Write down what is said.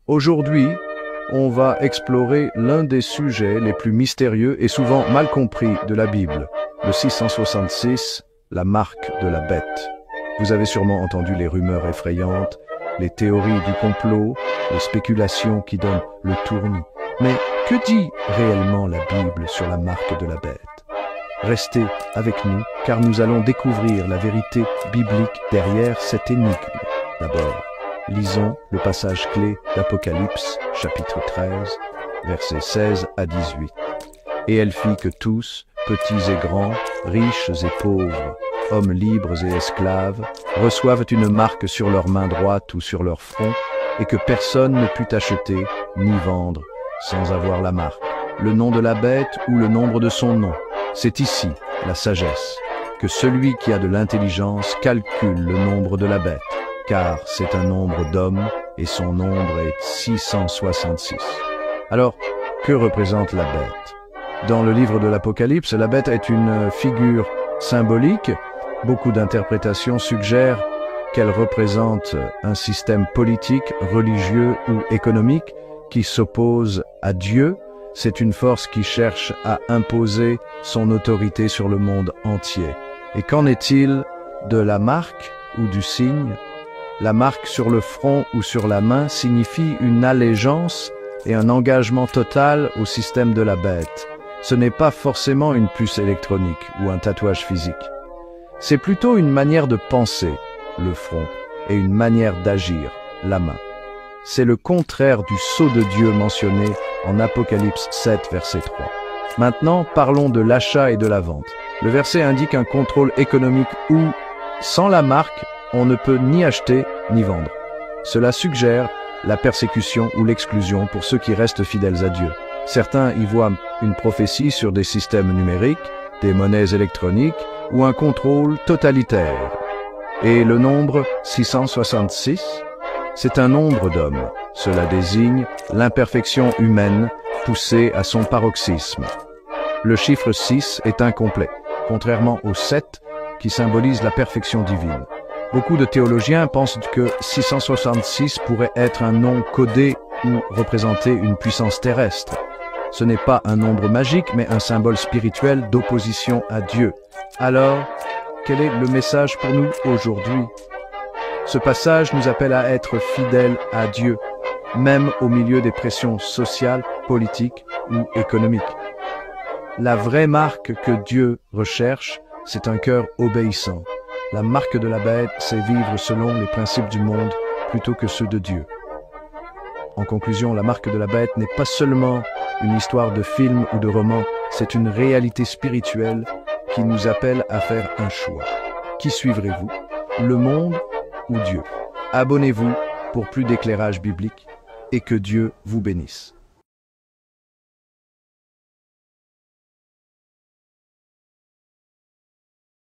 Aujourd'hui, on va explorer l'un des sujets les plus mystérieux et souvent mal compris de la Bible, le 666, la marque de la bête. Vous avez sûrement entendu les rumeurs effrayantes, les théories du complot, les spéculations qui donnent le tournis. Mais que dit réellement la Bible sur la marque de la bête? Restez avec nous, car nous allons découvrir la vérité biblique derrière cette énigme. D'abord, lisons le passage clé d'Apocalypse, chapitre 13, versets 16 à 18. « Et elle fit que tous, petits et grands, riches et pauvres, hommes libres et esclaves, reçoivent une marque sur leur main droite ou sur leur front, et que personne ne put acheter ni vendre sans avoir la marque, le nom de la bête ou le nombre de son nom. C'est ici la sagesse, que celui qui a de l'intelligence calcule le nombre de la bête, car c'est un nombre d'hommes et son nombre est 666. Alors, que représente la bête? Dans le livre de l'Apocalypse, la bête est une figure symbolique. Beaucoup d'interprétations suggèrent qu'elle représente un système politique, religieux ou économique qui s'oppose à Dieu. C'est une force qui cherche à imposer son autorité sur le monde entier. Et qu'en est-il de la marque ou du signe? La marque sur le front ou sur la main signifie une allégeance et un engagement total au système de la bête. Ce n'est pas forcément une puce électronique ou un tatouage physique. C'est plutôt une manière de penser, le front, et une manière d'agir, la main. C'est le contraire du sceau de Dieu mentionné en Apocalypse 7, verset 3. Maintenant, parlons de l'achat et de la vente. Le verset indique un contrôle économique où, sans la marque, on ne peut ni acheter ni vendre. Cela suggère la persécution ou l'exclusion pour ceux qui restent fidèles à Dieu. Certains y voient une prophétie sur des systèmes numériques, des monnaies électroniques ou un contrôle totalitaire. Et le nombre 666, c'est un nombre d'hommes. Cela désigne l'imperfection humaine poussée à son paroxysme. Le chiffre 6 est incomplet, contrairement au 7 qui symbolise la perfection divine. Beaucoup de théologiens pensent que 666 pourrait être un nom codé ou représenter une puissance terrestre. Ce n'est pas un nombre magique, mais un symbole spirituel d'opposition à Dieu. Alors, quel est le message pour nous aujourd'hui? Ce passage nous appelle à être fidèles à Dieu, même au milieu des pressions sociales, politiques ou économiques. La vraie marque que Dieu recherche, c'est un cœur obéissant. La marque de la bête, c'est vivre selon les principes du monde plutôt que ceux de Dieu. En conclusion, la marque de la bête n'est pas seulement une histoire de film ou de roman, c'est une réalité spirituelle qui nous appelle à faire un choix. Qui suivrez-vous? Le monde ou Dieu? Abonnez-vous pour plus d'éclairage biblique et que Dieu vous bénisse.